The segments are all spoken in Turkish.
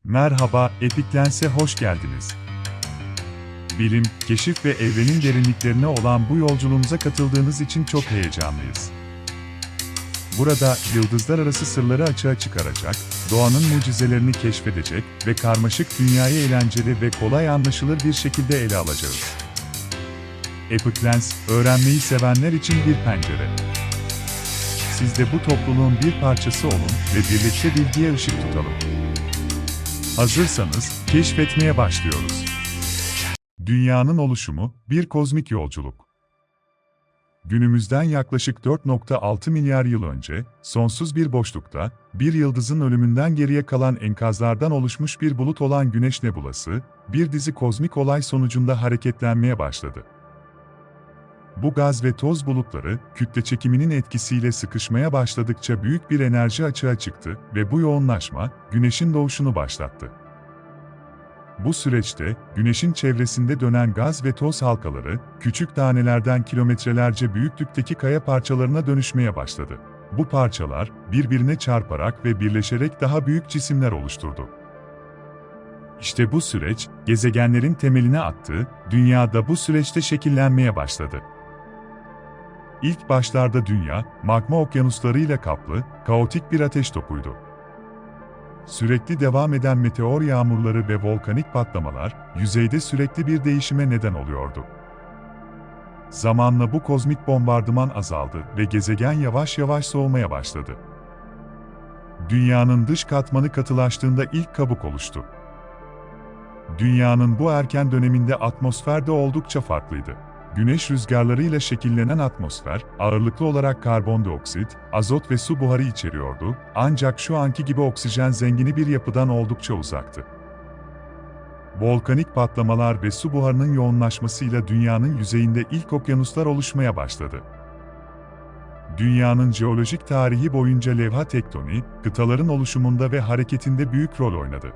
Merhaba, Epiclens'e hoş geldiniz. Bilim, keşif ve evrenin derinliklerine olan bu yolculuğumuza katıldığınız için çok heyecanlıyız. Burada, yıldızlar arası sırları açığa çıkaracak, doğanın mucizelerini keşfedecek ve karmaşık dünyayı eğlenceli ve kolay anlaşılır bir şekilde ele alacağız. Epiclens, öğrenmeyi sevenler için bir pencere. Siz de bu topluluğun bir parçası olun ve birlikte bilgiye ışık tutalım. Hazırsanız, keşfetmeye başlıyoruz. Dünyanın oluşumu, bir kozmik yolculuk. Günümüzden yaklaşık 4,6 milyar yıl önce, sonsuz bir boşlukta, bir yıldızın ölümünden geriye kalan enkazlardan oluşmuş bir bulut olan Güneş nebulası, bir dizi kozmik olay sonucunda hareketlenmeye başladı. Bu gaz ve toz bulutları, kütle çekiminin etkisiyle sıkışmaya başladıkça büyük bir enerji açığa çıktı ve bu yoğunlaşma, Güneş'in doğuşunu başlattı. Bu süreçte, Güneş'in çevresinde dönen gaz ve toz halkaları, küçük tanelerden kilometrelerce büyüklükteki kaya parçalarına dönüşmeye başladı. Bu parçalar, birbirine çarparak ve birleşerek daha büyük cisimler oluşturdu. İşte bu süreç, gezegenlerin temelini attı, Dünya da bu süreçte şekillenmeye başladı. İlk başlarda Dünya, magma okyanuslarıyla kaplı, kaotik bir ateş topuydu. Sürekli devam eden meteor yağmurları ve volkanik patlamalar, yüzeyde sürekli bir değişime neden oluyordu. Zamanla bu kozmik bombardıman azaldı ve gezegen yavaş yavaş soğumaya başladı. Dünyanın dış katmanı katılaştığında ilk kabuk oluştu. Dünyanın bu erken döneminde atmosfer de oldukça farklıydı. Güneş rüzgarlarıyla şekillenen atmosfer, ağırlıklı olarak karbondioksit, azot ve su buharı içeriyordu, ancak şu anki gibi oksijen zengini bir yapıdan oldukça uzaktı. Volkanik patlamalar ve su buharının yoğunlaşmasıyla dünyanın yüzeyinde ilk okyanuslar oluşmaya başladı. Dünyanın jeolojik tarihi boyunca levha tektoniği, kıtaların oluşumunda ve hareketinde büyük rol oynadı.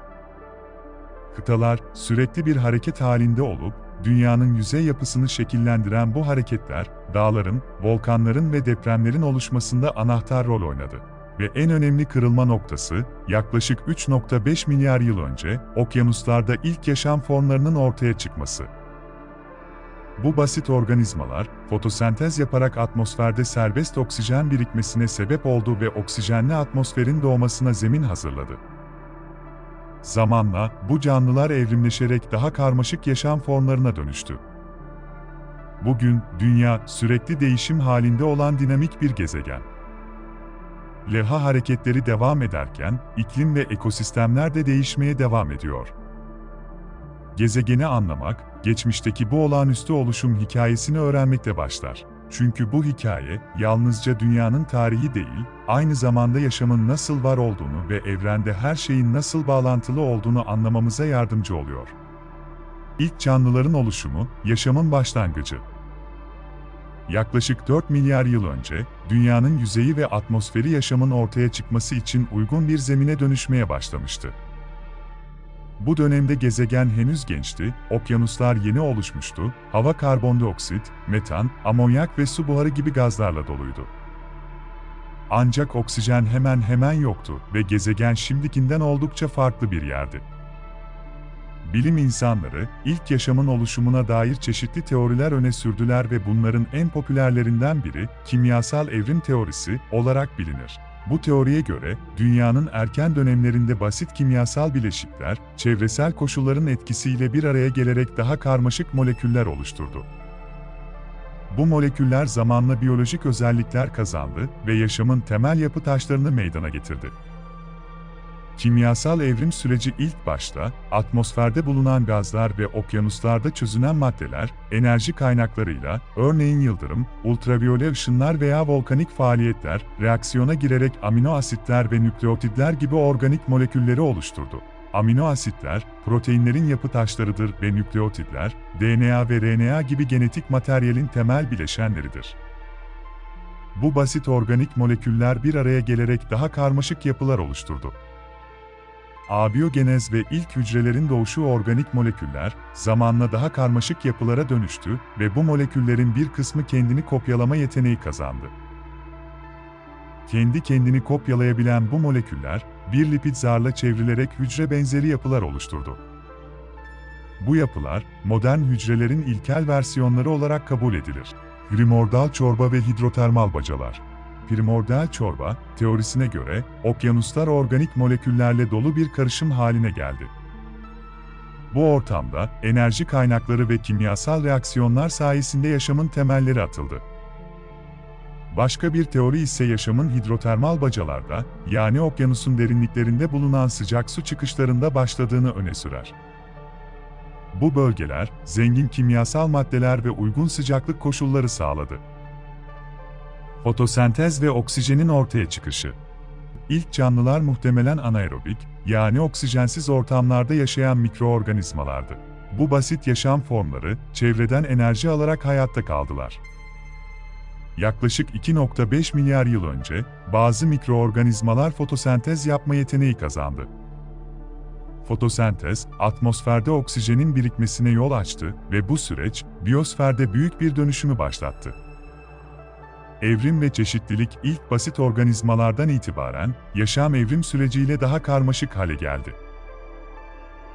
Kıtalar, sürekli bir hareket halinde olup, dünyanın yüzey yapısını şekillendiren bu hareketler, dağların, volkanların ve depremlerin oluşmasında anahtar rol oynadı. Ve en önemli kırılma noktası, yaklaşık 3,5 milyar yıl önce, okyanuslarda ilk yaşam formlarının ortaya çıkması. Bu basit organizmalar, fotosentez yaparak atmosferde serbest oksijen birikmesine sebep oldu ve oksijenli atmosferin doğmasına zemin hazırladı. Zamanla, bu canlılar evrimleşerek daha karmaşık yaşam formlarına dönüştü. Bugün, Dünya, sürekli değişim halinde olan dinamik bir gezegen. Levha hareketleri devam ederken, iklim ve ekosistemler de değişmeye devam ediyor. Gezegeni anlamak, geçmişteki bu olağanüstü oluşum hikayesini öğrenmekle başlar. Çünkü bu hikaye, yalnızca dünyanın tarihi değil, aynı zamanda yaşamın nasıl var olduğunu ve evrende her şeyin nasıl bağlantılı olduğunu anlamamıza yardımcı oluyor. İlk canlıların oluşumu, yaşamın başlangıcı. Yaklaşık 4 milyar yıl önce, dünyanın yüzeyi ve atmosferi yaşamın ortaya çıkması için uygun bir zemine dönüşmeye başlamıştı. Bu dönemde gezegen henüz gençti, okyanuslar yeni oluşmuştu, hava karbondioksit, metan, amonyak ve su buharı gibi gazlarla doluydu. Ancak oksijen hemen yoktu ve gezegen şimdikinden oldukça farklı bir yerdi. Bilim insanları, ilk yaşamın oluşumuna dair çeşitli teoriler öne sürdüler ve bunların en popülerlerinden biri, kimyasal evrim teorisi olarak bilinir. Bu teoriye göre, dünyanın erken dönemlerinde basit kimyasal bileşikler, çevresel koşulların etkisiyle bir araya gelerek daha karmaşık moleküller oluşturdu. Bu moleküller zamanla biyolojik özellikler kazandı ve yaşamın temel yapı taşlarını meydana getirdi. Kimyasal evrim süreci ilk başta, atmosferde bulunan gazlar ve okyanuslarda çözünen maddeler, enerji kaynaklarıyla, örneğin yıldırım, ultraviyole ışınlar veya volkanik faaliyetler, reaksiyona girerek amino asitler ve nükleotidler gibi organik molekülleri oluşturdu. Amino asitler, proteinlerin yapı taşlarıdır ve nükleotidler, DNA ve RNA gibi genetik materyalin temel bileşenleridir. Bu basit organik moleküller bir araya gelerek daha karmaşık yapılar oluşturdu. Abiyogenez ve ilk hücrelerin doğuşu organik moleküller, zamanla daha karmaşık yapılara dönüştü ve bu moleküllerin bir kısmı kendini kopyalama yeteneği kazandı. Kendi kendini kopyalayabilen bu moleküller, bir lipid zarla çevrilerek hücre benzeri yapılar oluşturdu. Bu yapılar, modern hücrelerin ilkel versiyonları olarak kabul edilir. Primordial çorba ve hidrotermal bacalar. Primordial çorba, teorisine göre, okyanuslar organik moleküllerle dolu bir karışım haline geldi. Bu ortamda, enerji kaynakları ve kimyasal reaksiyonlar sayesinde yaşamın temelleri atıldı. Başka bir teori ise yaşamın hidrotermal bacalarda, yani okyanusun derinliklerinde bulunan sıcak su çıkışlarında başladığını öne sürer. Bu bölgeler, zengin kimyasal maddeler ve uygun sıcaklık koşulları sağladı. Fotosentez ve oksijenin ortaya çıkışı. İlk canlılar muhtemelen anaerobik, yani oksijensiz ortamlarda yaşayan mikroorganizmalardı. Bu basit yaşam formları, çevreden enerji alarak hayatta kaldılar. Yaklaşık 2,5 milyar yıl önce, bazı mikroorganizmalar fotosentez yapma yeteneği kazandı. Fotosentez, atmosferde oksijenin birikmesine yol açtı ve bu süreç, biyosferde büyük bir dönüşümü başlattı. Evrim ve çeşitlilik ilk basit organizmalardan itibaren, yaşam evrim süreciyle daha karmaşık hale geldi.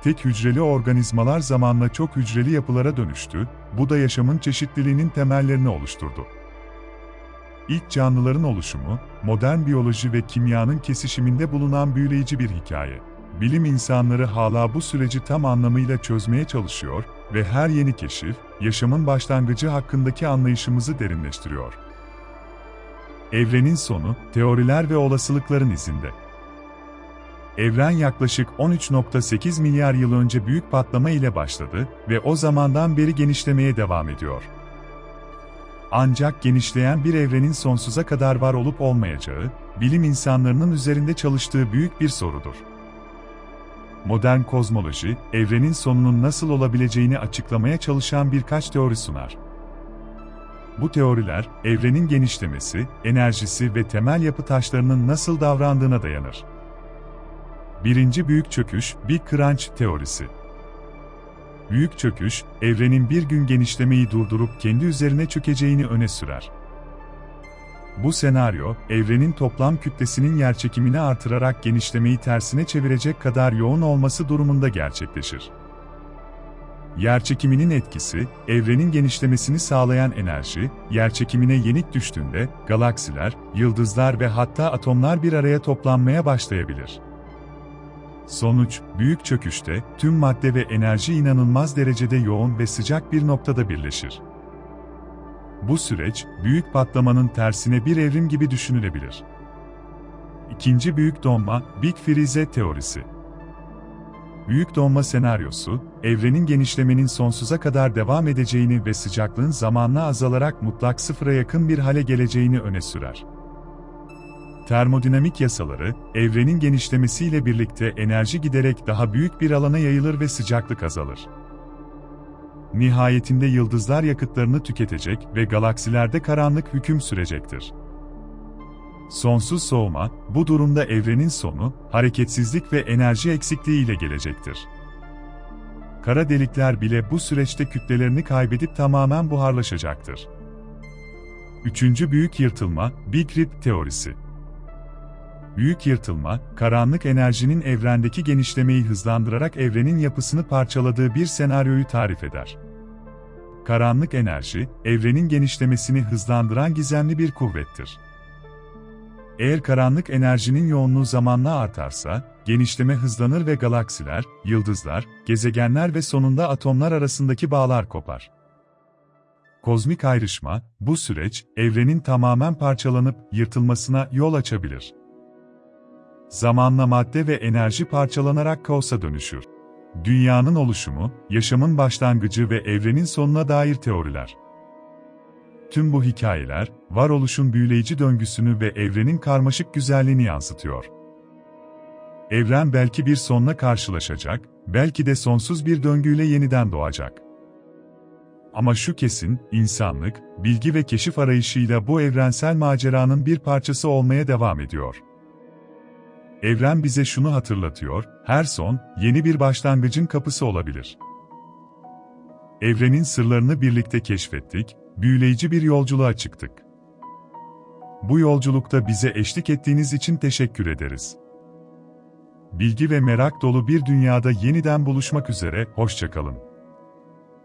Tek hücreli organizmalar zamanla çok hücreli yapılara dönüştü, bu da yaşamın çeşitliliğinin temellerini oluşturdu. İlk canlıların oluşumu, modern biyoloji ve kimyanın kesişiminde bulunan büyüleyici bir hikaye. Bilim insanları hala bu süreci tam anlamıyla çözmeye çalışıyor ve her yeni keşif, yaşamın başlangıcı hakkındaki anlayışımızı derinleştiriyor. Evrenin sonu, teoriler ve olasılıkların izinde. Evren yaklaşık 13,8 milyar yıl önce büyük patlama ile başladı ve o zamandan beri genişlemeye devam ediyor. Ancak genişleyen bir evrenin sonsuza kadar var olup olmayacağı, bilim insanlarının üzerinde çalıştığı büyük bir sorudur. Modern kozmoloji, evrenin sonunun nasıl olabileceğini açıklamaya çalışan birkaç teori sunar. Bu teoriler, evrenin genişlemesi, enerjisi ve temel yapı taşlarının nasıl davrandığına dayanır. Birinci büyük çöküş, Big Crunch teorisi. Büyük çöküş, evrenin bir gün genişlemeyi durdurup kendi üzerine çökeceğini öne sürer. Bu senaryo, evrenin toplam kütlesinin yerçekimini artırarak genişlemeyi tersine çevirecek kadar yoğun olması durumunda gerçekleşir. Yerçekiminin etkisi, evrenin genişlemesini sağlayan enerji, yerçekimine yenik düştüğünde, galaksiler, yıldızlar ve hatta atomlar bir araya toplanmaya başlayabilir. Sonuç, büyük çöküşte, tüm madde ve enerji inanılmaz derecede yoğun ve sıcak bir noktada birleşir. Bu süreç, büyük patlamanın tersine bir evrim gibi düşünülebilir. İkinci büyük donma, Big Freeze teorisi. Büyük donma senaryosu, evrenin genişlemenin sonsuza kadar devam edeceğini ve sıcaklığın zamanla azalarak mutlak sıfıra yakın bir hale geleceğini öne sürer. Termodinamik yasaları, evrenin genişlemesiyle birlikte enerji giderek daha büyük bir alana yayılır ve sıcaklık azalır. Nihayetinde yıldızlar yakıtlarını tüketecek ve galaksilerde karanlık hüküm sürecektir. Sonsuz soğuma, bu durumda evrenin sonu, hareketsizlik ve enerji eksikliği ile gelecektir. Kara delikler bile bu süreçte kütlelerini kaybedip tamamen buharlaşacaktır. Üçüncü büyük yırtılma, Big Rip teorisi. Büyük yırtılma, karanlık enerjinin evrendeki genişlemeyi hızlandırarak evrenin yapısını parçaladığı bir senaryoyu tarif eder. Karanlık enerji, evrenin genişlemesini hızlandıran gizemli bir kuvvettir. Eğer karanlık enerjinin yoğunluğu zamanla artarsa, genişleme hızlanır ve galaksiler, yıldızlar, gezegenler ve sonunda atomlar arasındaki bağlar kopar. Kozmik ayrışma, bu süreç, evrenin tamamen parçalanıp yırtılmasına yol açabilir. Zamanla madde ve enerji parçalanarak kaosa dönüşür. Dünyanın oluşumu, yaşamın başlangıcı ve evrenin sonuna dair teoriler. Tüm bu hikayeler, varoluşun büyüleyici döngüsünü ve evrenin karmaşık güzelliğini yansıtıyor. Evren belki bir sonla karşılaşacak, belki de sonsuz bir döngüyle yeniden doğacak. Ama şu kesin, insanlık, bilgi ve keşif arayışıyla bu evrensel maceranın bir parçası olmaya devam ediyor. Evren bize şunu hatırlatıyor, her son, yeni bir başlangıcın kapısı olabilir. Evrenin sırlarını birlikte keşfettik, büyüleyici bir yolculuğa çıktık. Bu yolculukta bize eşlik ettiğiniz için teşekkür ederiz. Bilgi ve merak dolu bir dünyada yeniden buluşmak üzere, hoşça kalın.